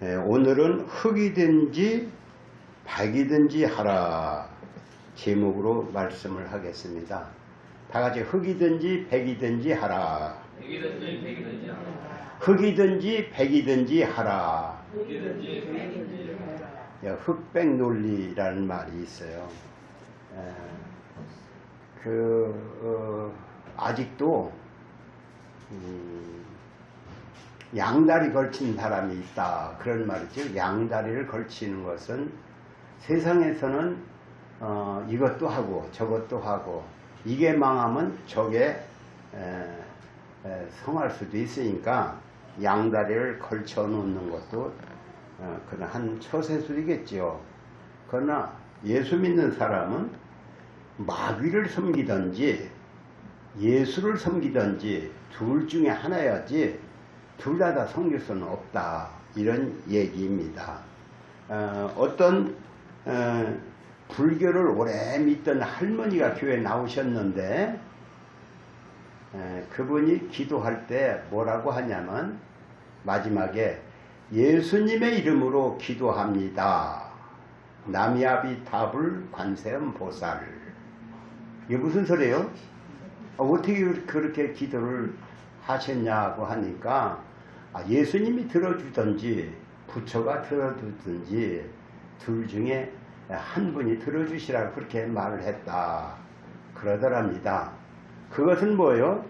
오늘은 흙이든지 박이든지 하라 제목으로 말씀을 하겠습니다. 다같이 흙이든지 백이든지 하라. 흙이든지 백이든지 하라. 흑백 논리라는 말이 있어요. 아직도 양다리 걸친 사람이 있다 그런 말이죠. 양다리를 걸치는 것은 세상에서는 이것도 하고 저것도 하고 이게 망하면 저게 성할 수도 있으니까 양다리를 걸쳐 놓는 것도 그런 한 처세술이겠지요. 그러나 예수 믿는 사람은 마귀를 섬기든지 예수를 섬기든지 둘 중에 하나여야지 둘 다 섬길 수는 없다 이런 얘기입니다. 어떤 불교를 오래 믿던 할머니가 교회에 나오셨는데 그분이 기도할 때 뭐라고 하냐면 마지막에 예수님의 이름으로 기도합니다. 남야비 타불 관세음 보살. 이게 무슨 소리예요? 어떻게 그렇게 기도를 하셨냐고 하니까 예수님이 들어주든지 부처가 들어주든지 둘 중에 한 분이 들어주시라고 그렇게 말을 했다 그러더랍니다. 그것은 뭐예요?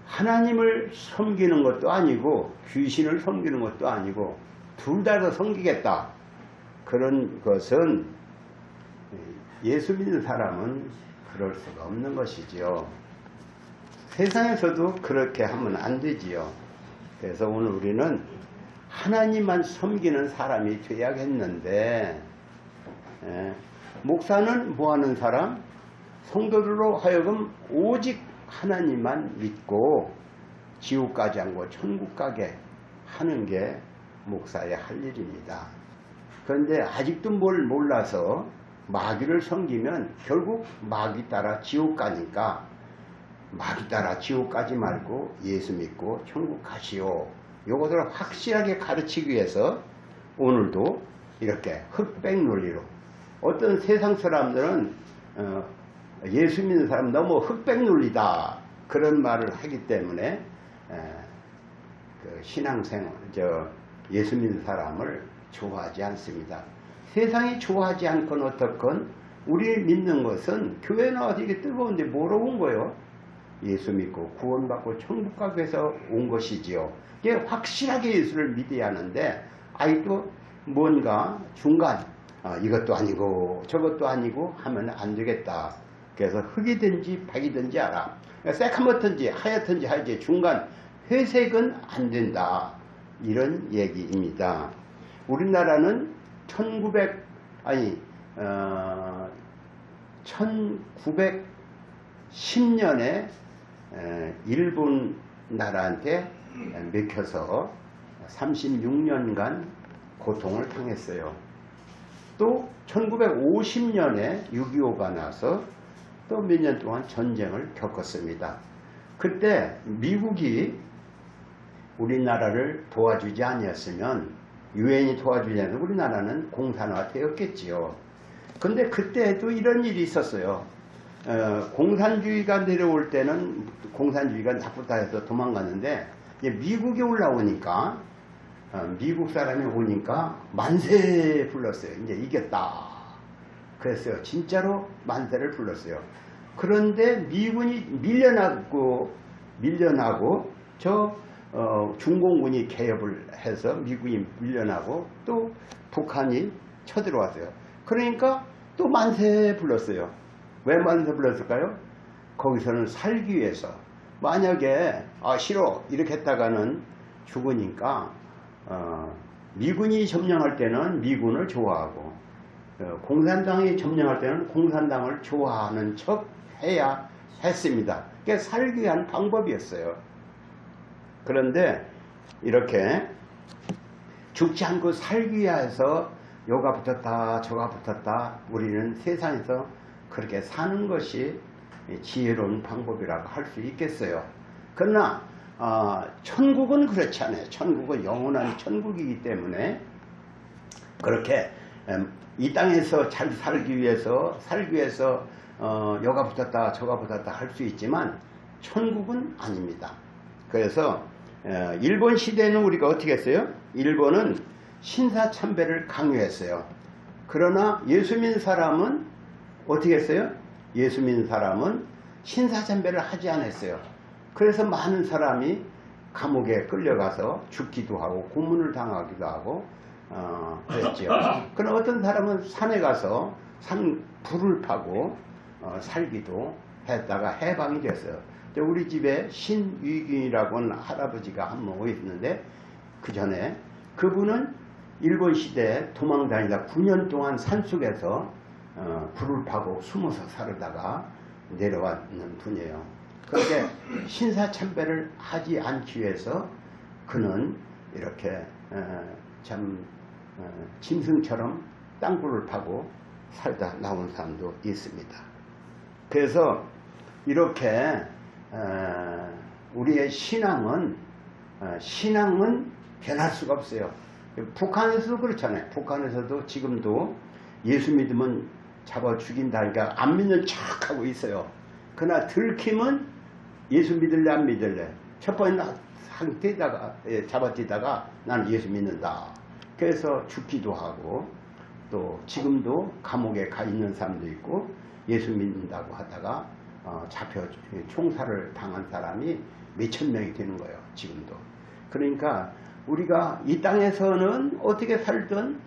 하나님을 섬기는 것도 아니고 귀신을 섬기는 것도 아니고 둘 다 섬기겠다. 그런 것은 예수 믿는 사람은 그럴 수가 없는 것이지요. 세상에서도 그렇게 하면 안 되지요. 그래서 오늘 우리는 하나님만 섬기는 사람이 되어야겠는데 목사는 뭐하는 사람? 성도들로 하여금 오직 하나님만 믿고 지옥 가지 않고 천국 가게 하는 게 목사의 할 일입니다. 그런데 아직도 뭘 몰라서 마귀를 섬기면 결국 마귀 따라 지옥 가니까 마귀 따라 지옥 가지 말고 예수 믿고 천국 가시오. 요것을 확실하게 가르치기 위해서 오늘도 이렇게 흑백 논리로 어떤 세상 사람들은 예수 믿는 사람 너무 흑백 논리다 그런 말을 하기 때문에 신앙생활 예수 믿는 사람을 좋아하지 않습니다. 세상이 좋아하지 않건 어떻건 우리 믿는 것은 교회 나와서 이게 뜨거운데 뭐로 온 거예요? 예수 믿고 구원받고 천국 가기 위해서 온 것이지요. 이게 확실하게 예수를 믿어야 하는데 아직도 뭔가 중간 이것도 아니고 저것도 아니고 하면 안 되겠다. 그래서 흙이든지 박이든지 알아. 새카맣든지 하얗든지 하지 중간 회색은 안 된다. 이런 얘기입니다. 우리나라는 1910년에 일본 나라한테 맥혀서 36년간 고통을 당했어요. 또 1950년에 6.25가 나서 또 몇 년 동안 전쟁을 겪었습니다. 그때 미국이 우리나라를 도와주지 아니었으면 유엔이 도와주지 않으면 우리나라는 공산화 되었겠지요. 근데 그때도 이런 일이 있었어요. 공산주의가 내려올 때는 공산주의가 나쁘다 해서 도망갔는데 미국이 올라오니까 미국 사람이 오니까 만세 불렀어요. 이제 이겼다. 그랬어요. 진짜로 만세를 불렀어요. 그런데 미군이 밀려나고 중공군이 개입을 해서 미군이 밀려나고 또 북한이 쳐들어왔어요. 그러니까 또 만세 불렀어요. 왜 만세 불렀을까요? 거기서는 살기 위해서. 만약에 싫어 이렇게 했다가는 죽으니까 미군이 점령할 때는 미군을 좋아하고 공산당이 점령할 때는 공산당을 좋아하는 척 해야 했습니다. 그게 살기 위한 방법이었어요. 그런데 이렇게 죽지 않고 살기 위해서 요가 붙었다 저가 붙었다 우리는 세상에서 그렇게 사는 것이 지혜로운 방법이라고 할 수 있겠어요. 그러나 천국은 그렇지 않아요. 천국은 영원한 천국이기 때문에 그렇게 이 땅에서 잘 살기 위해서 여가 붙었다 저가 붙었다 할 수 있지만 천국은 아닙니다. 그래서 일본 시대는 우리가 어떻게 했어요? 일본은 신사참배를 강요했어요. 그러나 예수 믿는 사람은 어떻게 했어요? 예수 믿는 사람은 신사참배를 하지 않았어요. 그래서 많은 사람이 감옥에 끌려가서 죽기도 하고 고문을 당하기도 하고 그랬죠. 그러나 어떤 사람은 산에 가서 산 불을 파고 살기도 했다가 해방이 됐어요. 우리 집에 신위균이라고 하는 할아버지가 한 분 있는데 그 전에 그분은 일본 시대에 도망다니다 9년 동안 산속에서 불을 파고 숨어서 살다가 내려왔는 분이에요. 그런데 신사참배를 하지 않기 위해서 그는 이렇게 짐승처럼 땅굴을 파고 살다 나온 사람도 있습니다. 그래서 이렇게 우리의 신앙은 변할 수가 없어요. 북한에서도 그렇잖아요. 북한에서도 지금도 예수 믿으면 잡아 죽인다니까 안 믿는 척하고 있어요. 그러나 들키면 예수 믿을래 안 믿을래 첫 번째 상태에다가 잡아뛰다가 나는 예수 믿는다. 그래서 죽기도 하고 또 지금도 감옥에 가 있는 사람도 있고 예수 믿는다고 하다가 잡혀 총살을 당한 사람이 몇천 명이 되는 거예요. 지금도. 그러니까 우리가 이 땅에서는 어떻게 살든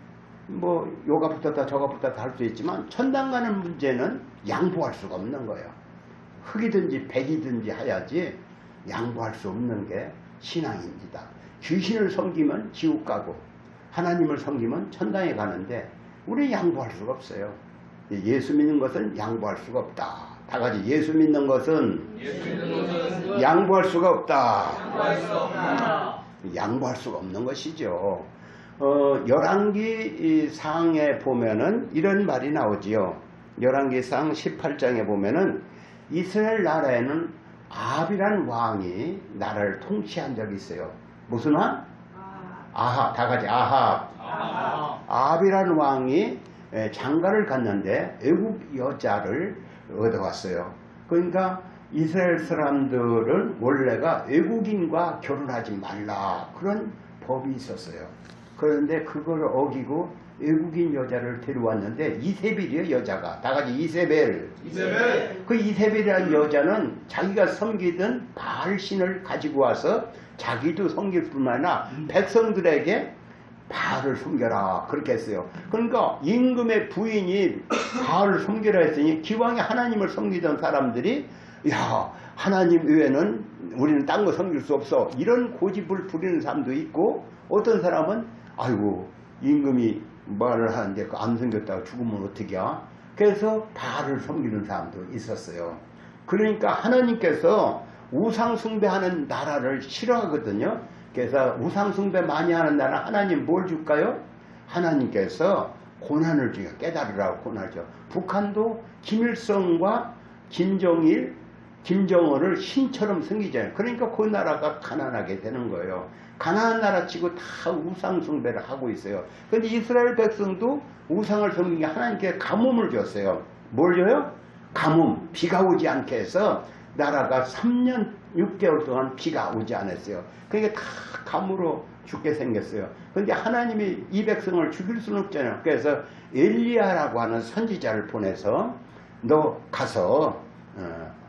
뭐 요가 붙었다 저가 붙었다 할 수 있지만 천당 가는 문제는 양보할 수가 없는 거예요. 흑이든지 백이든지 하야지 양보할 수 없는 게 신앙입니다. 귀신을 섬기면 지옥 가고 하나님을 섬기면 천당에 가는데 우리 양보할 수가 없어요. 예수 믿는 것은 양보할 수가 없다. 다 같이 예수 믿는 것은 양보할 수가 없다. 양보할 수가 없는 것이죠. 열왕기상에 보면은 이런 말이 나오지요. 열왕기상 18장에 보면은 이스라엘 나라에는 아합이라는 왕이 나라를 통치한 적이 있어요. 무슨 왕? 아합. 다 같이 아합. 아합이라는 왕이 장가를 갔는데 외국 여자를 얻어왔어요. 그러니까 이스라엘 사람들은 원래가 외국인과 결혼하지 말라 그런 법이 있었어요. 그런데 그걸 어기고 외국인 여자를 데려왔는데 이세벨이에요. 여자가 다 같이 이세벨. 그 이세벨이라는 여자는 자기가 섬기던 바알 신을 가지고 와서 자기도 섬길 뿐만 아니라 백성들에게 바알을 섬겨라 그렇게 했어요. 그러니까 임금의 부인이 바알을 섬기라 했으니 기왕에 하나님을 섬기던 사람들이 야 하나님 외에는 우리는 딴 거 섬길 수 없어 이런 고집을 부리는 사람도 있고 어떤 사람은 아이고 임금이 말을 하는데 안 섬겼다고 죽으면 어떡해. 그래서 바알을 섬기는 사람도 있었어요. 그러니까 하나님께서 우상숭배하는 나라를 싫어하거든요. 그래서 우상숭배 많이 하는 나라 하나님 뭘 줄까요? 하나님께서 고난을 줘요. 깨달으라고 고난을 줘요. 북한도 김일성과 김정은을 신처럼 섬기잖아요. 그러니까 그 나라가 가난하게 되는 거예요. 가난한 나라 치고 다 우상숭배를 하고 있어요. 그런데 이스라엘 백성도 우상을 섬기게 하나님께 가뭄을 줬어요. 뭘 줘요? 가뭄, 비가 오지 않게 해서 나라가 3년 6개월 동안 비가 오지 않았어요. 그러니까 다 가뭄으로 죽게 생겼어요. 그런데 하나님이 이 백성을 죽일 수는 없잖아요. 그래서 엘리야라고 하는 선지자를 보내서 너 가서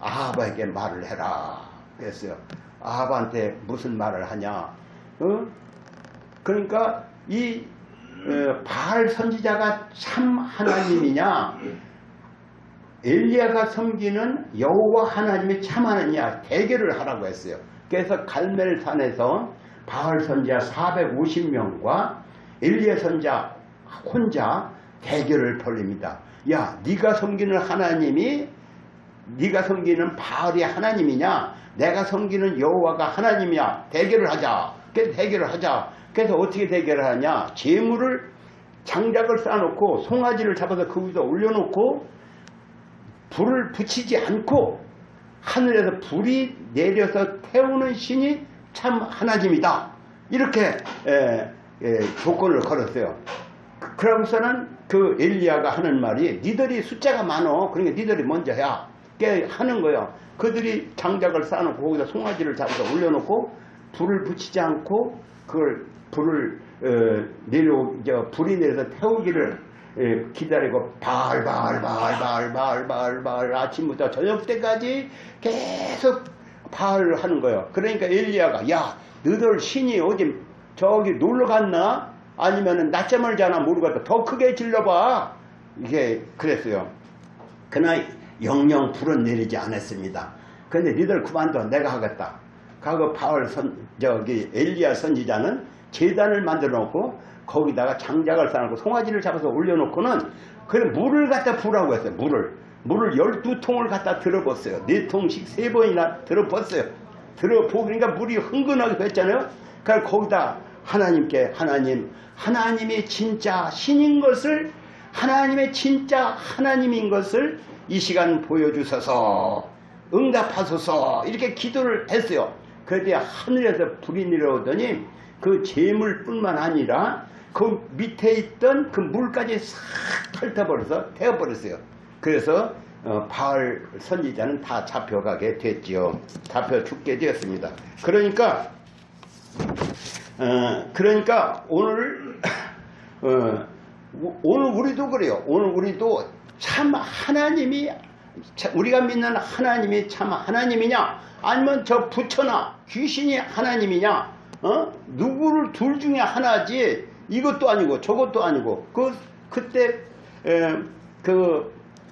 아합에게 말을 해라 그랬어요. 아합한테 무슨 말을 하냐? 그러니까 이 바알 선지자가 참 하나님이냐? 엘리야가 섬기는 여호와 하나님이 참 하나님이냐? 대결을 하라고 했어요. 그래서 갈멜산에서 바알 선지자 450명과 엘리야 선지자 혼자 대결을 벌립니다. 야, 네가 섬기는 하나님이 네가 섬기는 바알이 하나님이냐? 내가 섬기는 여호와가 하나님이냐? 대결을 하자. 그래서 대결을 하자. 그래서 어떻게 대결을 하냐? 재물을 장작을 쌓아놓고 송아지를 잡아서 그 위에 올려놓고 불을 붙이지 않고 하늘에서 불이 내려서 태우는 신이 참 하나님이다. 이렇게 조건을 걸었어요. 그러고서는 그 엘리야가 하는 말이 니들이 숫자가 많어. 그러니까 니들이 먼저 해야. 깨 하는 거예요. 그들이 장작을 쌓아놓고 거기다 송아지를 잡아서 올려놓고 불을 붙이지 않고 그걸 불을 불이 내려서 태우기를 기다리고 바알 아침부터 저녁 때까지 계속 바알을 하는 거예요. 그러니까 엘리야가 야 너들 신이 어디 저기 놀러 갔나? 아니면은 낮잠을 자나 모르겠다. 더 크게 질러봐. 이게 그랬어요. 그러나 영영 불은 내리지 않았습니다. 근데 니들 그만둬. 내가 하겠다. 가고 바알 엘리야 선지자는 제단을 만들어 놓고 거기다가 장작을 쌓아놓고 송아지를 잡아서 올려놓고는 그래 물을 갖다 부라고 했어요. 물을 12통을 갖다 들어봤어요. 4통씩 3번이나 들어봤어요. 들어보고 그러니까 물이 흥건하게 됐잖아요. 그러니까 거기다 하나님께 하나님이 진짜 신인 것을 하나님의 진짜 하나님인 것을 이 시간 보여주셔서 응답하소서 이렇게 기도를 했어요. 그랬더니 하늘에서 불이 내려오더니 그 재물뿐만 아니라 그 밑에 있던 그 물까지 싹 핥아버려서 태워버렸어요. 그래서 바알 선지자는 다 잡혀가게 됐지요. 잡혀 죽게 되었습니다. 그러니까 오늘 우리도 그래요. 오늘 우리도 참 하나님이 우리가 믿는 하나님이 참 하나님이냐 아니면 저 부처나 귀신이 하나님이냐 누구를 둘 중에 하나지 이것도 아니고 저것도 아니고 그때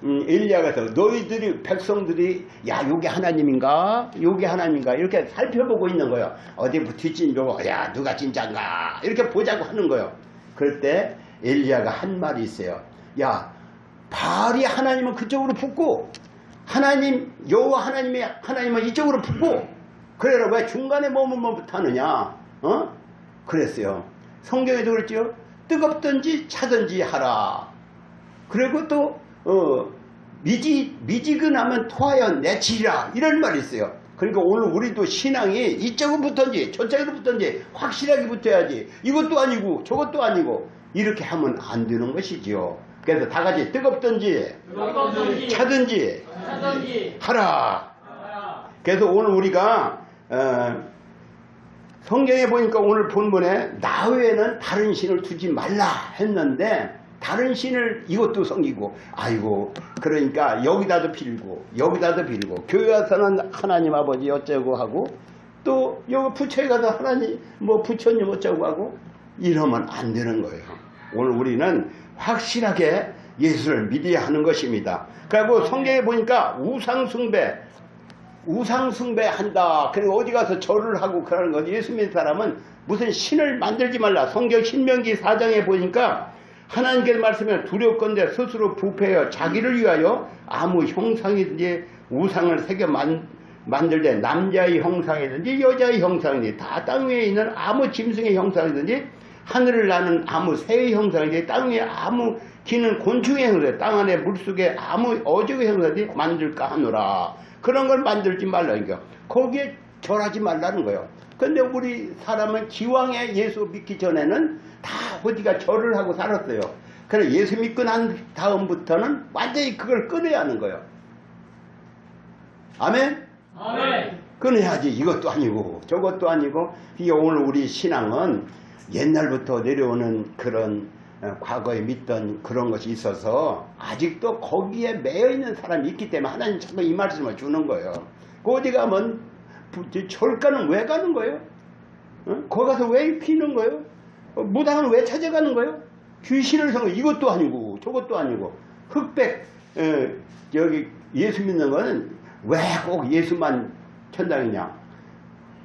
엘리야가 너희들이 백성들이 야 요게 하나님인가 요게 하나님인가 이렇게 살펴보고 있는 거예요. 어디 붙일지 보고 야 누가 진짜인가 이렇게 보자고 하는 거예요. 그럴 때 엘리야가 한 말이 있어요. 야 바알이 하나님은 그쪽으로 붙고 하나님 여호와 하나님은 이쪽으로 붙고 그래라 왜 중간에 머물면 붙하느냐 그랬어요. 성경에도 그랬죠. 뜨겁든지 차든지 하라. 그리고 또 미지근하면 토하여 내치리라 이런 말이 있어요. 그러니까 오늘 우리도 신앙이 이쪽으로 붙든지 저쪽으로 붙든지 확실하게 붙어야지 이것도 아니고 저것도 아니고 이렇게 하면 안 되는 것이지요. 그래서 다 같이 뜨겁든지 차든지 하라. 그래서 오늘 우리가 성경에 보니까 오늘 본문에 나 외에는 다른 신을 두지 말라 했는데 다른 신을 이것도 섬기고 아이고 그러니까 여기다도 빌고 교회 와서는 하나님 아버지 어쩌고 하고 또 여기 부처에 가서 하나님 부처님 어쩌고 하고 이러면 안 되는 거예요. 오늘 우리는 확실하게 예수를 믿어야 하는 것입니다. 그리고 성경에 보니까 우상숭배 한다. 그리고 어디 가서 절을 하고 그러는 거지. 예수 믿는 사람은 무슨 신을 만들지 말라. 성경 신명기 4장에 보니까 하나님께서 말씀하면 두렵건대 스스로 부패하여 자기를 위하여 아무 형상이든지 우상을 새겨 만들되 남자의 형상이든지 여자의 형상이든지 다 땅 위에 있는 아무 짐승의 형상이든지 하늘을 나는 아무 새의 형상이든지 땅 위에 아무 기는 곤충의 형상 땅 안에 물속에 아무 어족의 형상이든지 만들까 하노라. 그런 걸 만들지 말라니까. 거기에 절하지 말라는 거예요. 근데 우리 사람은 기왕에 예수 믿기 전에는 다 어디가 절을 하고 살았어요. 그래 예수 믿고 난 다음부터는 완전히 그걸 끊어야 하는 거예요. 아멘? 아멘. 끊어야지. 이것도 아니고 저것도 아니고. 오늘 우리 신앙은 옛날부터 내려오는 그런 과거에 믿던 그런 것이 있어서 아직도 거기에 매여 있는 사람이 있기 때문에 하나님 자꾸 이 말씀을 주는 거예요. 어디 가면 절가는 왜 가는 거예요? 거기 가서 왜 피는 거예요? 무당은 왜 찾아가는 거예요? 귀신을 섬겨 이것도 아니고 저것도 아니고 흑백 여기 예수 믿는 거는 왜 꼭 예수만 천당이냐?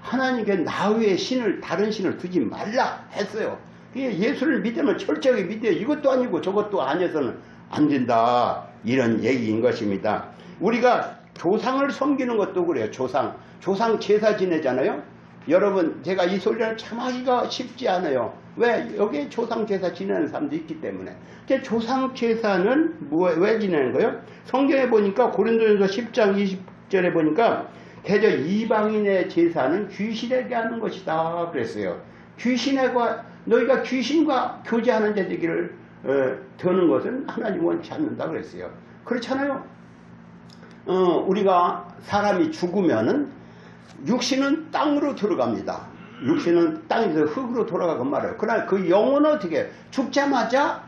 하나님께 나 외에 다른 신을 두지 말라 했어요. 예수를 믿으면 철저하게 믿어요. 이것도 아니고 저것도 아니어서는 안 된다. 이런 얘기인 것입니다. 우리가 조상을 섬기는 것도 그래요. 조상 제사 지내잖아요. 여러분 제가 이 소리를 참 하기가 쉽지 않아요. 왜? 여기에 조상 제사 지내는 사람도 있기 때문에. 조상 제사는 왜 지내는 거예요? 성경에 보니까 고린도전서 10장 20절에 보니까 대저 이방인의 제사는 귀신에게 하는 것이다 그랬어요. 너희가 귀신과 교제하는 자 되기를 드는 것은 하나님 원치 않는다 그랬어요. 그렇잖아요. 우리가 사람이 죽으면은 육신은 땅으로 들어갑니다. 육신은 땅에서 흙으로 돌아가고 말아요. 그러나 그 영혼은 어떻게 죽자마자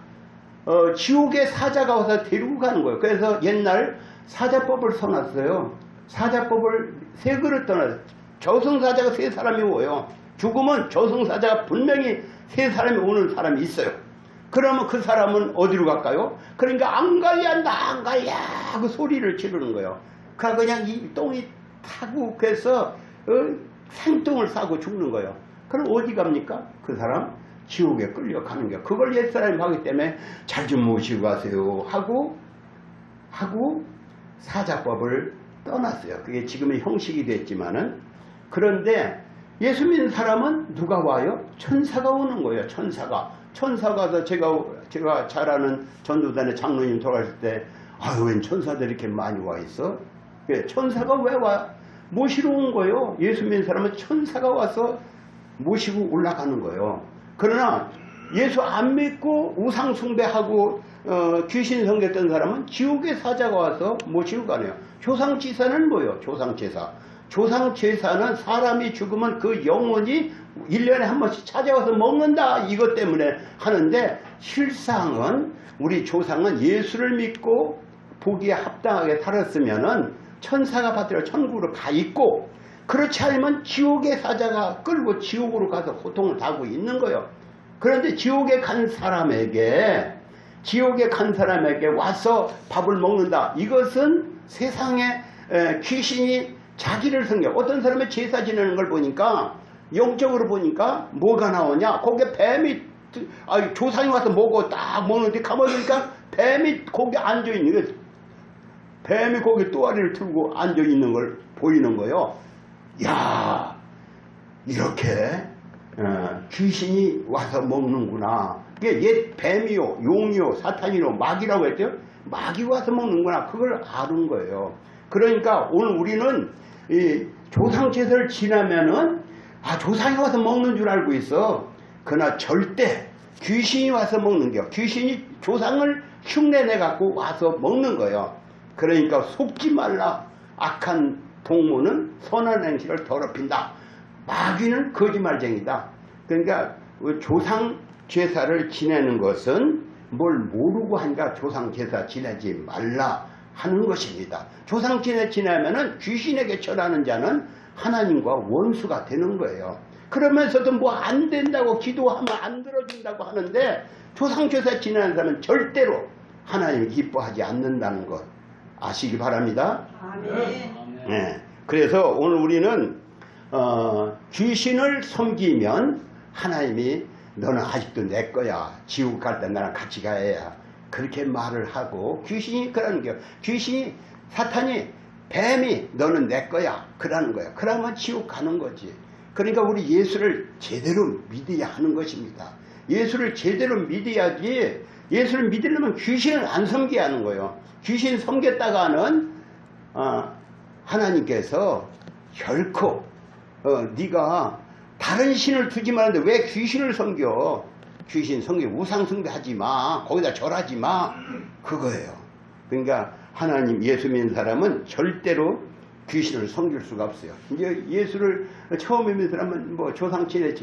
지옥의 사자가 와서 데리고 가는 거예요. 그래서 옛날 사자법을 써놨어요. 사자법을 세 그릇 떠났어요. 저승사자가 세 사람이 오요. 죽으면 저승사자가 분명히 세 사람이 오는 사람이 있어요. 그러면 그 사람은 어디로 갈까요? 그러니까 안 갈야 나 안 갈야 그 소리를 지르는 거예요. 그냥 이 똥이 타고 그래서 생똥을 싸고 죽는 거예요. 그럼 어디 갑니까? 그 사람 지옥에 끌려가는 거예요. 그걸 옛사람이 하기 때문에 잘 좀 모시고 가세요 하고 사자법을 떠났어요. 그게 지금은 형식이 됐지만은. 그런데 예수 믿는 사람은 누가 와요? 천사가 오는 거예요. 천사가 와서 제가 잘 아는 전도단의 장로님 돌아가실 때 아유 웬 천사들이 이렇게 많이 와 있어? 천사가 왜 와? 모시러 온 거예요. 예수 믿는 사람은 천사가 와서 모시고 올라가는 거예요. 그러나 예수 안 믿고 우상 숭배하고 귀신 섬겼던 사람은 지옥의 사자가 와서 모시고 가네요. 조상제사는 뭐예요? 조상제사는 사람이 죽으면 그 영혼이 1년에 한 번씩 찾아와서 먹는다 이것 때문에 하는데, 실상은 우리 조상은 예수를 믿고 보기에 합당하게 살았으면은 천사가 받들어 천국으로 가 있고, 그렇지 않으면 지옥의 사자가 끌고 지옥으로 가서 고통을 당하고 있는 거예요. 그런데 지옥에 간 사람에게 와서 밥을 먹는다. 이것은 세상에 귀신이 자기를 섬겨. 어떤 사람의 제사 지내는 걸 보니까, 영적으로 보니까 뭐가 나오냐? 거기에 뱀이, 조상이 와서 딱 먹는데 가만히 보니까 뱀이 거기 앉아있는 거예요. 뱀이 거기 또아리를 틀고 앉아있는 걸 보이는 거예요. 야, 이렇게 귀신이 와서 먹는구나. 이게 옛 뱀이요, 용이요, 사탄이요, 마귀라고 했죠. 마귀 와서 먹는구나. 그걸 아는 거예요. 그러니까 오늘 우리는 이 조상제사를 지나면은 조상이 와서 먹는 줄 알고 있어. 그러나 절대 귀신이 와서 먹는 거예요. 귀신이 조상을 흉내내 갖고 와서 먹는 거예요. 그러니까 속지 말라. 악한 동무는 선한 행실을 더럽힌다. 마귀는 거짓말쟁이다. 그러니까 조상 제사를 지내는 것은 뭘 모르고 하니까 조상 제사 지내지 말라 하는 것입니다. 조상 제사 지내면은 귀신에게 절하는 자는 하나님과 원수가 되는 거예요. 그러면서도 뭐 안 된다고 기도하면 안 들어준다고 하는데, 조상 제사 지내는 사람은 절대로 하나님 기뻐하지 않는다는 것 아시기 바랍니다. 아멘. 네. 그래서 오늘 우리는 귀신을 섬기면 하나님이 너는 아직도 내 거야. 지옥 갈 때 나랑 같이 가야. 그렇게 말을 하고, 귀신이 그러는 거예요. 귀신이, 사탄이, 뱀이 너는 내 거야. 그러는 거예요. 그러면 지옥 가는 거지. 그러니까 우리 예수를 제대로 믿어야 하는 것입니다. 예수를 제대로 믿어야지. 예수를 믿으려면 귀신을 안 섬겨야 하는 거예요. 귀신 섬겼다가는 하나님께서 결코 네가 다른 신을 두지 말았는데 왜 귀신을 섬겨? 귀신 섬겨 우상 숭배하지 마. 거기다 절하지 마. 그거예요. 그러니까 하나님 예수 믿는 사람은 절대로 귀신을 섬길 수가 없어요. 이제 예수를 처음 믿는 사람은 뭐 조상친에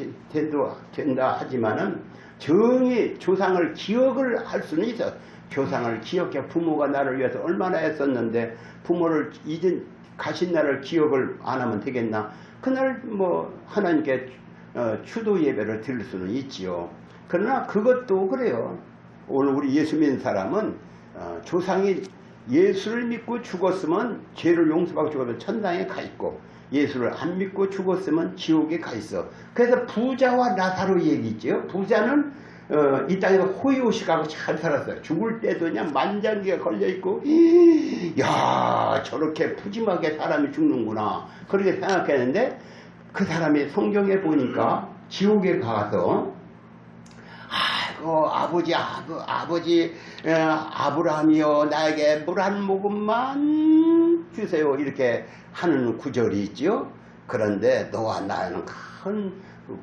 된다 하지만은 정이 조상을 기억을 할 수는 있어. 조상을 기억해. 부모가 나를 위해서 얼마나 애썼는데 부모를 잊은 가신 날을 기억을 안 하면 되겠나? 그날 뭐 하나님께 추도 예배를 드릴 수는 있지요. 그러나 그것도 그래요. 오늘 우리 예수 믿는 사람은 조상이 예수를 믿고 죽었으면 죄를 용서받고 죽어도 천당에 가 있고, 예수를 안 믿고 죽었으면 지옥에 가 있어. 그래서 부자와 나사로 얘기 있죠. 부자는 이 땅에서 호의호식하고 잘 살았어요. 죽을 때도 그냥 만장기가 걸려있고, 야 저렇게 푸짐하게 사람이 죽는구나 그렇게 생각했는데, 그 사람이 성경에 보니까 지옥에 가서 아이고 아버지 아브라함이여 나에게 물 한 모금만 주세요 이렇게 하는 구절이 있죠. 그런데 너와 나는 큰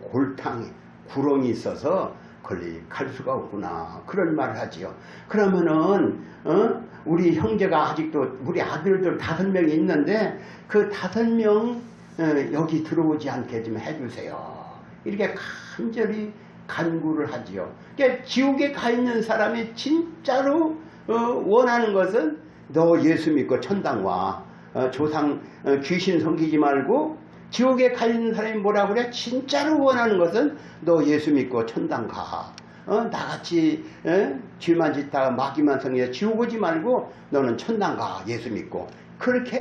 골탕이 구렁이 있어서 거기 갈 수가 없구나 그런 말을 하지요. 그러면은 우리 형제가 아직도 우리 아들들 5명이 있는데 그 5명 여기 들어오지 않게 좀 해주세요 이렇게 간절히 간구를 하지요. 그러니까 지옥에 가 있는 사람이 진짜로 원하는 것은 너 예수 믿고 천당 와. 조상 귀신 섬기지 말고 지옥에 가 있는 사람이 뭐라고 그래? 진짜로 원하는 것은 너 예수 믿고 천당 가. 나같이 죄만 짓다가 마귀만 성해서 지옥 오지 말고 너는 천당 가 예수 믿고. 그렇게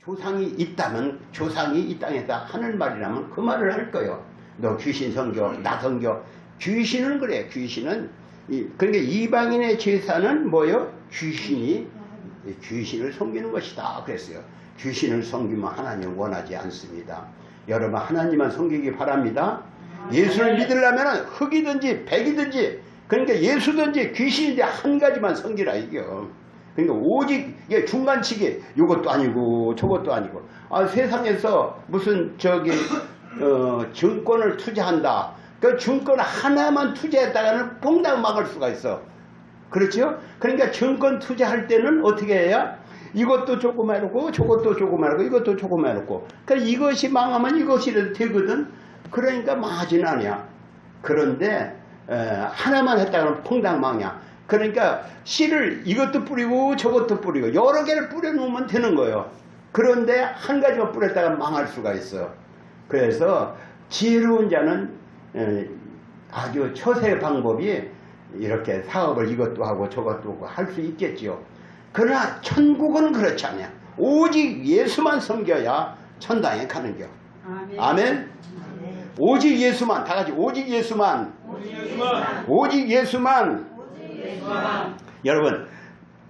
조상이 있다면 조상이 이 땅에서 하는 말이라면 그 말을 할 거예요. 너 귀신 섬겨 나 섬겨. 귀신은 그래. 귀신은 그러니까 이방인의 제사는 뭐요? 귀신을 섬기는 것이다 그랬어요. 귀신을 섬기면 하나님 원하지 않습니다. 여러분 하나님만 섬기기 바랍니다. 예수를 믿으려면 흑이든지 백이든지 그러니까 예수든지 귀신인데 한 가지만 섬기라 이겨. 그러니까 오직 이게 중간치기 이것도 아니고 저것도 아니고 세상에서 무슨 증권을 투자한다. 그 증권 하나만 투자했다가는 퐁당 막을 수가 있어. 그렇죠? 그러니까 증권 투자할 때는 어떻게 해야? 이것도 조금 해놓고 저것도 조금 해놓고 이것도 조금 해놓고 그러니까 이것이 망하면 이것이 되거든. 그러니까 망하지는 않냐. 그런데 하나만 했다가는 퐁당 망이야. 그러니까 씨를 이것도 뿌리고 저것도 뿌리고 여러 개를 뿌려놓으면 되는 거예요. 그런데 한 가지만 뿌렸다가 망할 수가 있어. 그래서 지혜로운 자는 아주 처세의 방법이 이렇게 사업을 이것도 하고 저것도 하고 할 수 있겠지요. 그러나 천국은 그렇지 않냐. 오직 예수만 섬겨야 천당에 가는겨. 아멘. 아멘. 오직 예수만 다 같이 오직 예수만. 오직 예수만. 여러분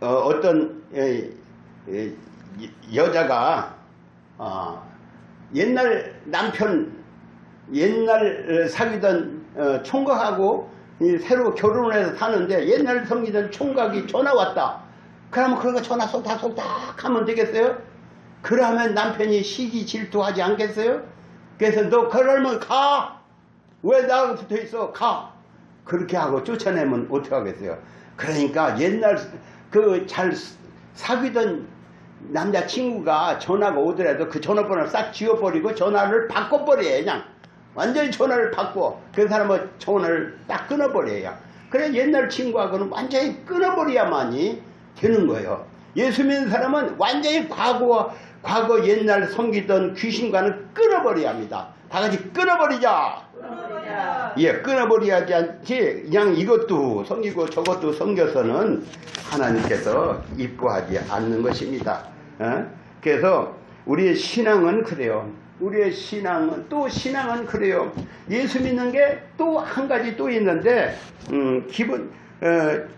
어떤 여자가 옛날 남편 옛날 사귀던 총각하고 새로 결혼을 해서 사는데 옛날 섬기던 총각이 전화 왔다. 그러면 그거 전화 속닥속닥 하면 되겠어요? 그러면 남편이 시기 질투하지 않겠어요? 그래서 너 그러면 가! 왜 나하고 붙어있어? 가! 그렇게 하고 쫓아내면 어떡하겠어요? 그러니까 옛날 그 잘 사귀던 남자친구가 전화가 오더라도 그 전화번호를 싹 지워버리고 전화를 바꿔버려요. 그냥 완전히 전화를 바꿔. 그 사람은 전화를 딱 끊어버려요. 그래 옛날 친구하고는 완전히 끊어버려야만이 되는 거예요. 예수 믿는 사람은 완전히 과거 옛날 섬기던 귀신과는 끊어버려야 합니다. 다 같이 끊어버리자. 예, 끊어버려야지 않지. 그냥 이것도 섬기고 저것도 섬겨서는 하나님께서 이뻐하지 않는 것입니다. 그래서 우리의 신앙은 그래요. 우리의 신앙은 그래요. 예수 믿는 게 또 한 가지 또 있는데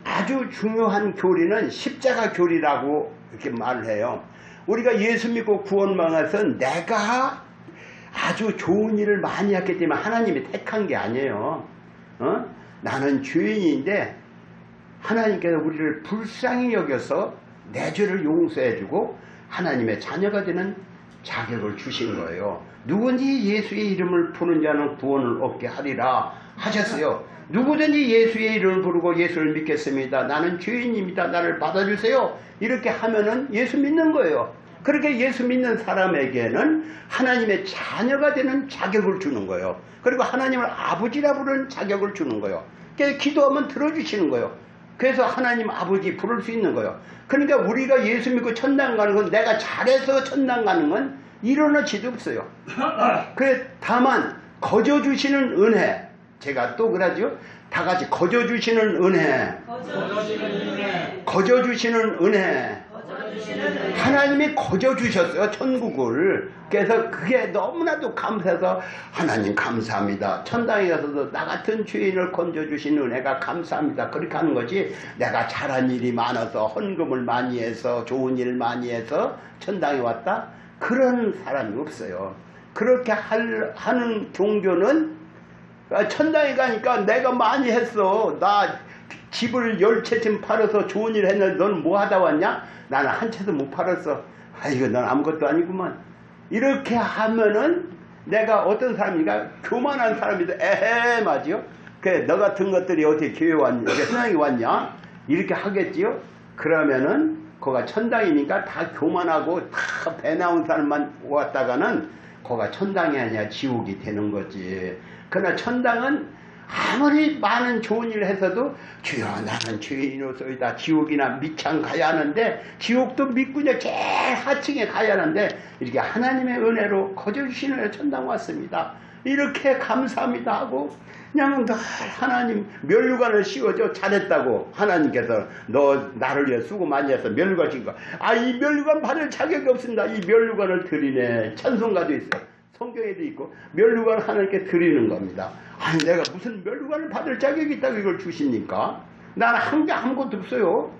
아주 중요한 교리는 십자가 교리라고 이렇게 말을 해요. 우리가 예수 믿고 구원받아서 내가 아주 좋은 일을 많이 했기 때문에 하나님이 택한 게 아니에요. 나는 죄인인데 하나님께서 우리를 불쌍히 여겨서 내 죄를 용서해주고 하나님의 자녀가 되는 자격을 주신 거예요. 누구든지 예수의 이름을 부르는 자는 구원을 얻게 하리라 하셨어요. 누구든지 예수의 이름을 부르고 예수를 믿겠습니다. 나는 죄인입니다. 나를 받아주세요. 이렇게 하면은 예수 믿는 거예요. 그렇게 예수 믿는 사람에게는 하나님의 자녀가 되는 자격을 주는 거예요. 그리고 하나님을 아버지라 부르는 자격을 주는 거예요. 그래서 기도하면 들어주시는 거예요. 그래서 하나님 아버지 부를 수 있는 거예요. 그러니까 우리가 예수 믿고 천당 가는 건 내가 잘해서 천당 가는 건 일어나지도 없어요. 그래 다만 거저주시는 은혜, 제가 또 그러죠. 다 같이 거저주시는 은혜, 거저주시는 은혜. 하나님이 거저주셨어요, 천국을. 그래서 그게 너무나도 감사해서 하나님 감사합니다. 천당에 가서도 나 같은 죄인을 건져주신 은혜가 감사합니다. 그렇게 하는 거지, 내가 잘한 일이 많아서 헌금을 많이 해서 좋은 일을 많이 해서 천당에 왔다? 그런 사람이 없어요. 그렇게 하는 종교는 천당에 가니까 내가 많이 했어. 나 집을 10채쯤 팔아서 좋은 일 했는데 넌 뭐 하다 왔냐? 나는 한 채도 못 팔았어. 아이고 넌 아무것도 아니구만. 이렇게 하면은 내가 어떤 사람인가? 교만한 사람이다. 에헤 맞지요? 그래 너 같은 것들이 어떻게 교회 왔냐? 천당에 왔냐? 이렇게 하겠지요? 그러면은 거가 천당이니까 다 교만하고 다 배 나온 사람만 왔다가는 거가 천당이 아니야 지옥이 되는 거지. 그러나 천당은 아무리 많은 좋은 일을 해서도 주여 나는 죄인으로서이다 지옥이나 밑창 가야 하는데 지옥도 밑구녕 제일 하층에 가야 하는데 이렇게 하나님의 은혜로 거저주시는 천당 왔습니다. 이렇게 감사합니다 하고 그냥 늘 하나님 면류관을 씌워줘 잘했다고 하나님께서 너 나를 위해 수고 많이 해서 면류관 씌운 거. 이 면류관 받을 자격이 없습니다. 이 면류관을 드리네. 찬송가도 있어요. 성경에도 있고 면류관 하나님께 드리는 겁니다. 아니 내가 무슨 면류관을 받을 자격이 있다고 이걸 주십니까? 나는 한 게 아무것도 없어요.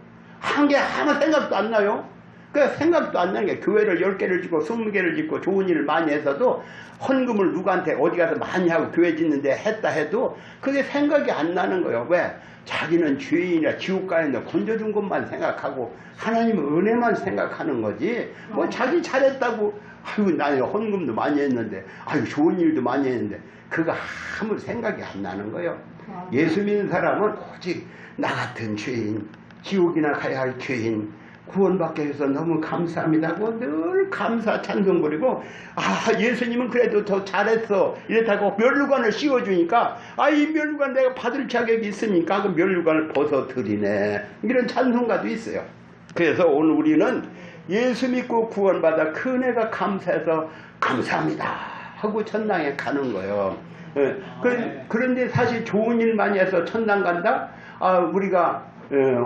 한 게 아무 생각도 안 나요. 그 생각도 안 나는 게 교회를 10개를 짓고 20개를 짓고 좋은 일을 많이 해서도 헌금을 누구한테 어디 가서 많이 하고 교회 짓는데 했다 해도 그게 생각이 안 나는 거예요. 왜? 자기는 죄인이라 지옥 가는데 건져준 것만 생각하고 하나님의 은혜만 생각하는 거지. 뭐 자기 잘했다고 아이고 나는 헌금도 많이 했는데 아이고 좋은 일도 많이 했는데 그거 아무 생각이 안 나는 거예요. 예수 믿는 사람은 오직 나 같은 죄인 지옥이나 가야 할 죄인 구원받게 해서 너무 감사합니다고 늘 감사 찬송 부리고 예수님은 그래도 더 잘했어 이렇다고 면류관을 씌워주니까 이 면류관 내가 받을 자격이 있으니까 그 면류관을 벗어드리네 이런 찬송가도 있어요. 그래서 오늘 우리는 예수 믿고 구원받아 큰 은혜가 감사해서 감사합니다 하고 천당에 가는 거예요. 그런데 사실 좋은 일 많이 해서 천당 간다? 우리가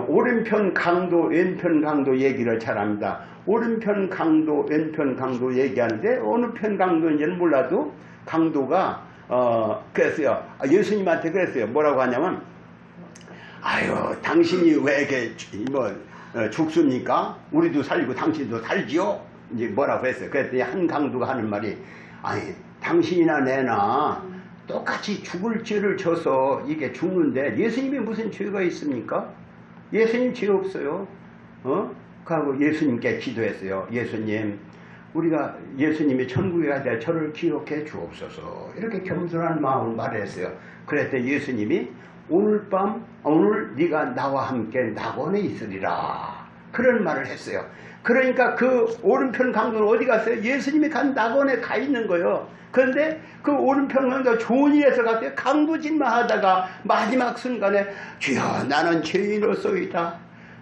오른편 강도 왼편 강도 얘기를 잘합니다. 오른편 강도 왼편 강도 얘기하는데 어느 편 강도인지는 몰라도 강도가 그랬어요. 예수님한테 그랬어요. 뭐라고 하냐면 아유 당신이 왜 이렇게 죽습니까? 우리도 살고 당신도 살지요? 이제 뭐라고 했어요. 그랬더니 한 강도가 하는 말이 아니 당신이나 내나 똑같이 죽을 죄를 져서 이게 죽는데 예수님이 무슨 죄가 있습니까? 예수님 죄 없어요. 그하고 예수님께 기도했어요. 예수님, 우리가 예수님이 천국에 갈 때 저를 기억해 주옵소서. 이렇게 겸손한 마음을 말했어요. 그랬더니 예수님이 오늘 네가 나와 함께 낙원에 있으리라. 그런 말을 했어요. 그러니까 그 오른편 강도는 어디 갔어요? 예수님이 간 낙원에 가 있는 거예요. 그런데 그 오른편 강도가 좋은 일에서 갔어요. 강도짓만 하다가 마지막 순간에 주여 나는 죄인으로서이다.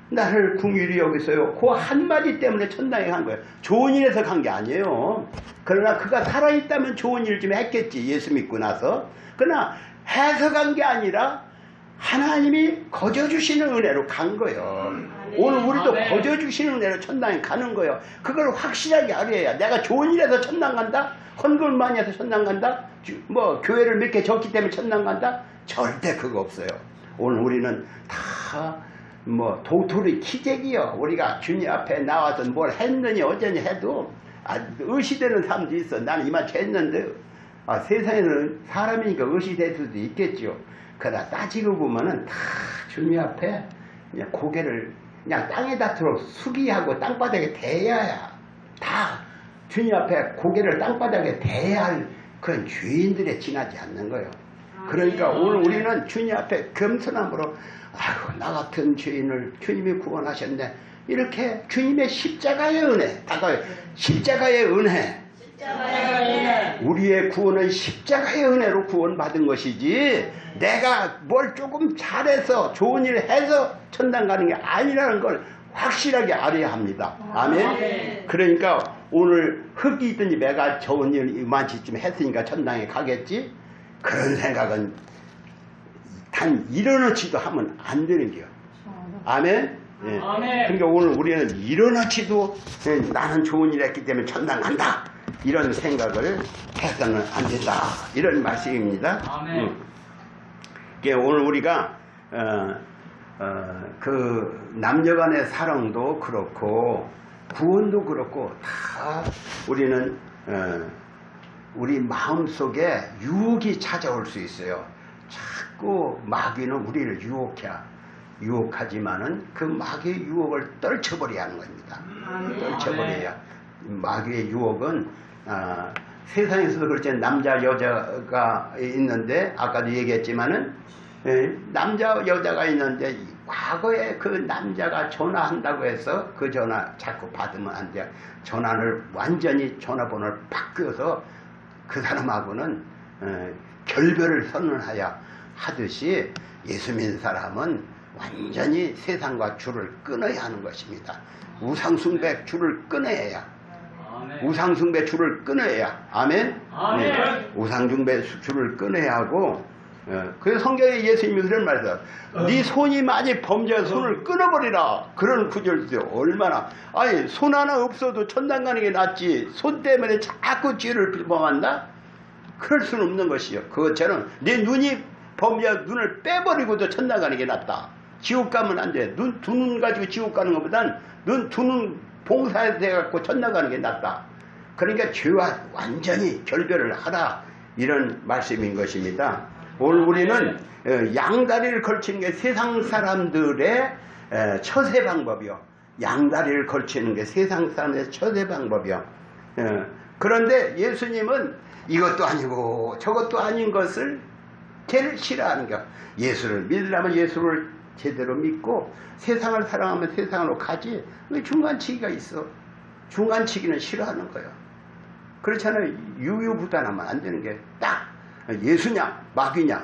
나를 긍휼히 여기서요. 그 한마디 때문에 천당에 간 거예요. 좋은 일에서 간 게 아니에요. 그러나 그가 살아있다면 좋은 일 좀 했겠지. 예수 믿고 나서. 그러나 해서 간 게 아니라 하나님이 거저주시는 은혜로 간 거예요. 오늘 우리도 거저주시는 은혜로 천당에 가는 거예요. 그걸 확실하게 알아야 내가 좋은 일에서 천당 간다? 헌금을 많이 해서 천당 간다? 교회를 몇 개 졌기 때문에 천당 간다? 절대 그거 없어요. 오늘 우리는 다 도토리 키재기요. 우리가 주님 앞에 나와서 뭘 했느니 어쩌니 해도 의시되는 사람도 있어. 나는 이만치 했는데 세상에는 사람이니까 의시될 수도 있겠죠. 그러나 따지고 보면은 다 주님 앞에 그냥 고개를 그냥 땅에다 들어 숙이하고 땅바닥에 대야야. 다 주님 앞에 고개를 땅바닥에 대야 할 그런 죄인들에 지나지 않는 거예요. 그러니까 오늘 우리는 주님 앞에 겸손함으로 아이고 나 같은 죄인을 주님이 구원하셨네. 이렇게 주님의 십자가의 은혜, 십자가의 은혜. 우리의 구원은 십자가의 은혜로 구원받은 것이지 내가 뭘 조금 잘해서 좋은 일을 해서 천당 가는 게 아니라는 걸 확실하게 알아야 합니다. 아멘. 그러니까 오늘 흙이 있든지 내가 좋은 일 이만치쯤 했으니까 천당에 가겠지? 그런 생각은 단 일어나지도 하면 안 되는 거예요. 아멘. 예. 그러니까 오늘 우리는 일어나지도 나는 좋은 일 했기 때문에 천당 간다. 이런 생각을 해서는 안 된다. 이런 말씀입니다. 오늘 우리가 그 남녀간의 사랑도 그렇고 구원도 그렇고 다 우리는 우리 마음속에 유혹이 찾아올 수 있어요. 자꾸 마귀는 우리를 유혹하지만은 그 마귀의 유혹을 떨쳐버려야 하는 겁니다. 떨쳐버려야. 마귀의 유혹은 세상에서도 그렇지, 남자 여자가 있는데 아까도 얘기했지만은 남자 여자가 있는데 과거에 그 남자가 전화한다고 해서 그 전화 자꾸 받으면 안 돼. 전화를 완전히 전화번호를 바뀌어서 그 사람하고는 결별을 선언하여 하듯이 예수 믿는 사람은 완전히 세상과 줄을 끊어야 하는 것입니다. 우상숭배 줄을 끊어야. 우상숭배 줄을 끊어야. 아멘? 아멘. 네. 우상숭배 줄을 끊어야 하고, 그래서 성경에 예수님이 그런 말이죠. 네 손이 많이 범죄한 손을 끊어버리라. 그런 구절도 얼마나. 아니, 손 하나 없어도 천당 가는 게 낫지. 손 때문에 자꾸 죄를 범한다? 그럴 수는 없는 것이요. 그것처럼 네 눈이 범죄한 눈을 빼버리고도 천당 가는 게 낫다. 지옥 가면 안 돼. 두 눈 가지고 지옥 가는 것보단 두 눈 봉사돼갖고 천당 가는 게 낫다. 그러니까 죄와 완전히 결별을 하라. 이런 말씀인 것입니다. 오늘 우리는 양다리를 걸치는 게 세상 사람들의 처세 방법이요. 양다리를 걸치는 게 세상 사람들의 처세 방법이요. 그런데 예수님은 이것도 아니고 저것도 아닌 것을 죄를 싫어하는 거. 예수를 믿으려면 예수를 제대로 믿고 세상을 사랑하면 세상으로 가지. 왜 중간치기가 있어? 중간치기는 싫어하는 거예요. 그렇잖아요. 유유부단하면 안 되는 게 딱 예수냐 마귀냐,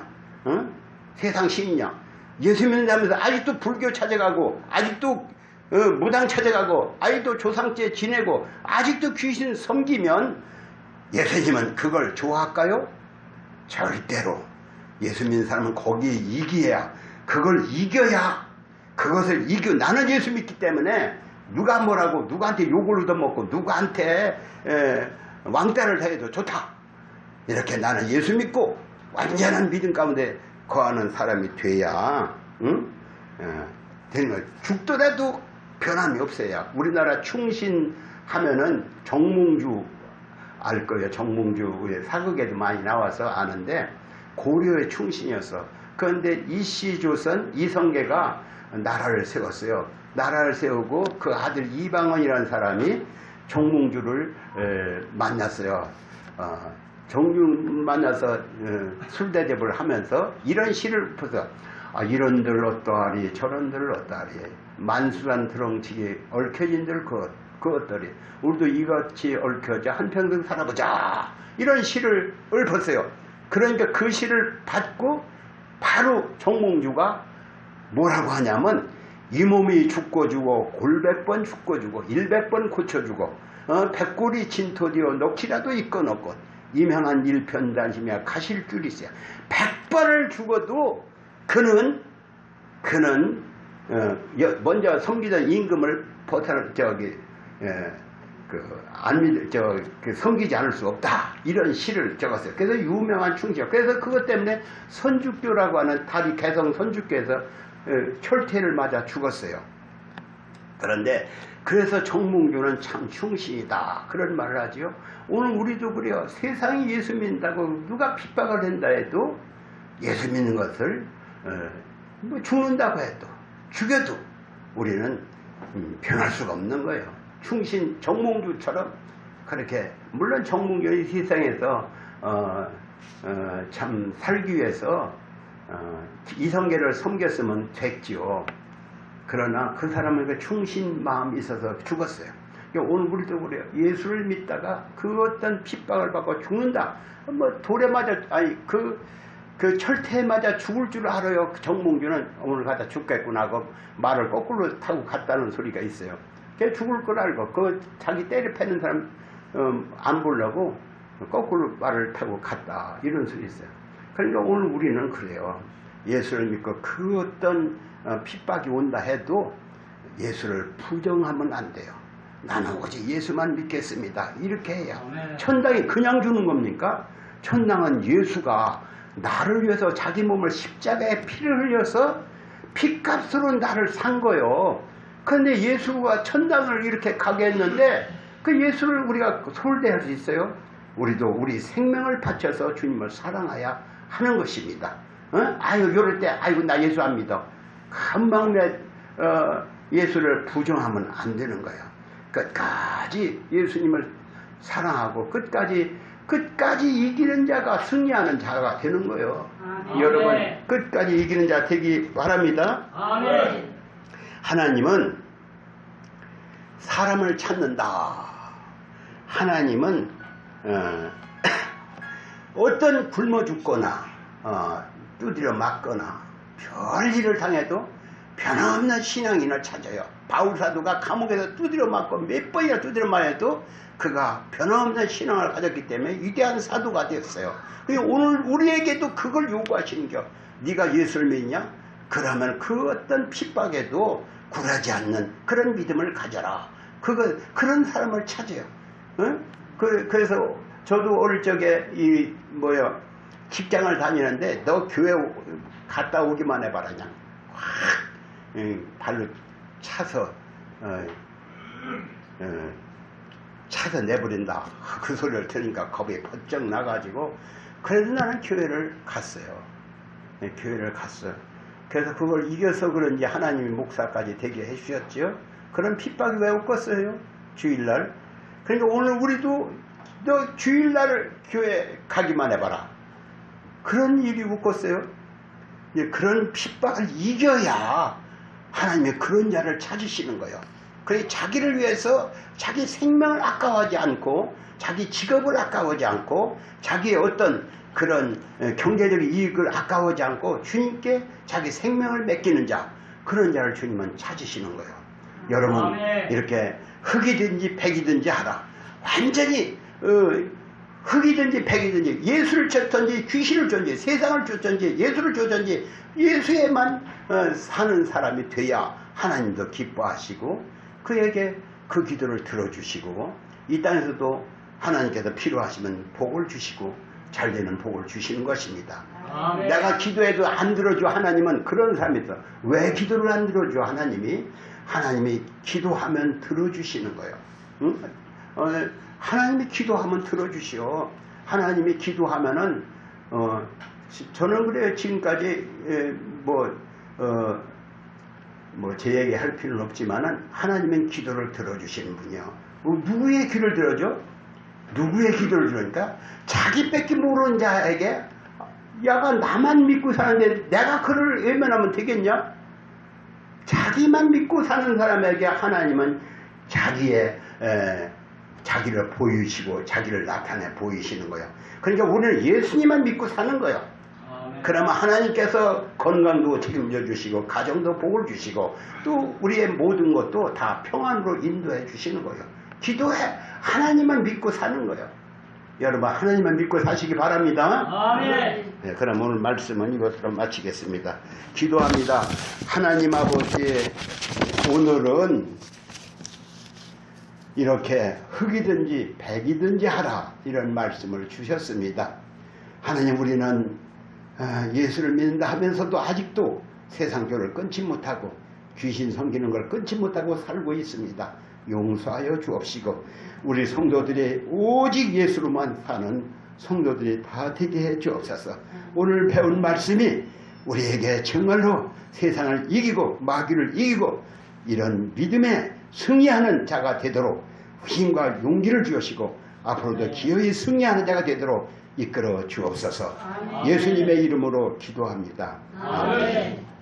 세상 신이냐. 예수 믿는다면서 아직도 불교 찾아가고 아직도 무당 찾아가고 아직도 조상제 지내고 아직도 귀신 섬기면 예수님은 그걸 좋아할까요? 절대로. 예수 믿는 사람은 거기에 이겨야, 그걸 이겨야, 그것을 이겨. 나는 예수 믿기 때문에 누가 뭐라고 누구한테 욕을 얻어먹고 누구한테 왕따를 해도 좋다. 이렇게 나는 예수 믿고 완전한 믿음 가운데 거하는 사람이 돼야, 되는 거예요. 죽더라도 변함이 없어야. 우리나라 충신하면은 정몽주 알 거예요. 정몽주의 사극에도 많이 나와서 아는데 고려의 충신이었어. 그런데 이씨조선 이성계가 나라를 세웠어요. 나라를 세우고 그 아들 이방원이라는 사람이 정몽주를 만났어요. 정몽주 만나서 술대접을 하면서 이런 시를 풀어서 이런들 어떠하리 저런들 어떠하리 만수란 드렁치기 얽혀진들 그것들이 우리도 이같이 얽혀져 한평생 살아보자. 이런 시를 읊었어요. 그러니까 그 시를 받고 바로 정몽주가 뭐라고 하냐면 이 몸이 죽고주고 골백번 죽고주고 일백번 고쳐주고 백골이 진토되어 녹치라도 있고 넣고 이명한 일편단심이야 가실 줄이 있어요. 100번을 죽어도 그는 먼저 섬기던 임금을 섬기지 않을 수 없다. 이런 시를 적었어요. 그래서 유명한 충시요. 그래서 그것 때문에 선주교라고 하는 다리 개성 선주교에서 철퇴를 맞아 죽었어요. 그런데 그래서 정몽주는 참 충신이다. 그런 말을 하지요. 오늘 우리도 그래요. 세상이 예수 믿는다고 누가 핍박을 한다 해도 예수 믿는 것을 뭐 죽는다고 해도 죽여도 우리는 변할 수가 없는 거예요. 충신 정몽주처럼 그렇게 물론 정몽주는 세상에서 참 살기 위해서 이성계를 섬겼으면 됐지요. 그러나 그 사람은 그 충신 마음이 있어서 죽었어요. 오늘 우리도 그래요. 예수를 믿다가 그 어떤 핍박을 받고 죽는다. 뭐 돌에 맞아 그 철퇴에 맞아 죽을 줄 알아요. 정몽주는 오늘 가다 죽겠구나 하고 말을 거꾸로 타고 갔다는 소리가 있어요. 걔 죽을 걸 알고 그 자기 때려 패는 사람 안 보려고 거꾸로 말을 타고 갔다. 이런 소리 있어요. 그러니까 오늘 우리는 그래요. 예수를 믿고 그 어떤 핍박이 온다 해도 예수를 부정하면 안 돼요. 나는 오직 예수만 믿겠습니다. 이렇게 해야. 천당이 그냥 주는 겁니까? 천당은 예수가 나를 위해서 자기 몸을 십자가에 피를 흘려서 피값으로 나를 산 거요. 그런데 예수가 천당을 이렇게 가게 했는데 그 예수를 우리가 소홀대할 수 있어요? 우리도 우리 생명을 바쳐서 주님을 사랑해야 하는 것입니다. 아유 이럴 때 아이고 나 예수 안 믿어. 금방 예수를 부정하면 안 되는 거예요. 끝까지 예수님을 사랑하고 끝까지 이기는 자가 승리하는 자가 되는 거예요. 아멘. 여러분 끝까지 이기는 자 되기 바랍니다. 아멘. 하나님은 사람을 찾는다. 하나님은 어떤 굶어 죽거나 두드려 맞거나 별일을 당해도 변함없는 신앙인을 찾아요. 바울사도가 감옥에서 두드려 맞고 몇 번이나 두드려 맞아도 그가 변함없는 신앙을 가졌기 때문에 위대한 사도가 되었어요. 오늘 우리에게도 그걸 요구하시는겨. 네가 예수를 믿냐? 그러면 그 어떤 핍박에도 굴하지 않는 그런 믿음을 가져라. 그런 사람을 찾아요. 그래서 저도 어릴 적에 직장을 다니는데 너 교회 갔다 오기만 해봐라. 그냥 확 발로 차서 내버린다. 그 소리를 들으니까 겁이 번쩍 나가지고 그래도 나는 교회를 갔어요. 교회를 갔어요. 그래서 그걸 이겨서 그런지 하나님이 목사까지 되게 해주셨죠. 그런 핍박이 왜 없겠어요? 주일날. 그러니까 오늘 우리도 너 주일날 교회 가기만 해봐라. 그런 일이 없겠어요? 그런 핍박을 이겨야 하나님이 그런 자를 찾으시는 거예요. 그래서 자기를 위해서 자기 생명을 아까워하지 않고 자기 직업을 아까워하지 않고 자기의 어떤 그런 경제적인 이익을 아까워하지 않고 주님께 자기 생명을 맡기는 자, 그런 자를 주님은 찾으시는 거예요. 여러분 아멘. 이렇게 흙이든지 백이든지 하라. 완전히 흙이든지 백이든지 예수를 쳤든지 귀신을 줬든지 세상을 줬든지 예수를 줬든지 예수에만 사는 사람이 돼야 하나님도 기뻐하시고 그에게 그 기도를 들어주시고 이 땅에서도 하나님께서 필요하시면 복을 주시고 잘되는 복을 주시는 것입니다. 아멘. 내가 기도해도 안 들어줘 하나님은 그런 사람이 있어. 왜 기도를 안 들어줘 하나님이 기도하면 들어주시는 거예요. 응? 하나님이 기도하면 들어주시오. 하나님이 기도하면은 저는 그래요. 지금까지 제 얘기 할 필요는 없지만은 하나님은 기도를 들어주시는 분이요. 누구의 귀를 들어줘? 누구의 기도를 들으니까 자기밖에 모르는 자에게 야가 나만 믿고 사는데 내가 그를 외면하면 되겠냐? 자기만 믿고 사는 사람에게 하나님은 자기를 보이시고 자기를 나타내 보이시는 거예요. 그러니까 우리는 예수님만 믿고 사는 거예요. 그러면 하나님께서 건강도 책임져 주시고 가정도 복을 주시고 또 우리의 모든 것도 다 평안으로 인도해 주시는 거예요. 기도해 하나님만 믿고 사는 거예요. 여러분 하나님만 믿고 사시기 바랍니다. 아멘. 네, 그럼 오늘 말씀은 이것으로 마치겠습니다. 기도합니다. 하나님 아버지, 오늘은 이렇게 흙이든지 백이든지 하라 이런 말씀을 주셨습니다. 하나님 우리는 예수를 믿는다 하면서도 아직도 세상교를 끊지 못하고 귀신 섬기는 걸 끊지 못하고 살고 있습니다. 용서하여 주옵시고 우리 성도들이 오직 예수로만 사는 성도들이 다 되게 해 주옵소서. 오늘 배운 말씀이 우리에게 정말로 세상을 이기고 마귀를 이기고 이런 믿음에 승리하는 자가 되도록 힘과 용기를 주시고 앞으로도 기어이 승리하는 자가 되도록 이끌어 주옵소서. 예수님의 이름으로 기도합니다. 아멘.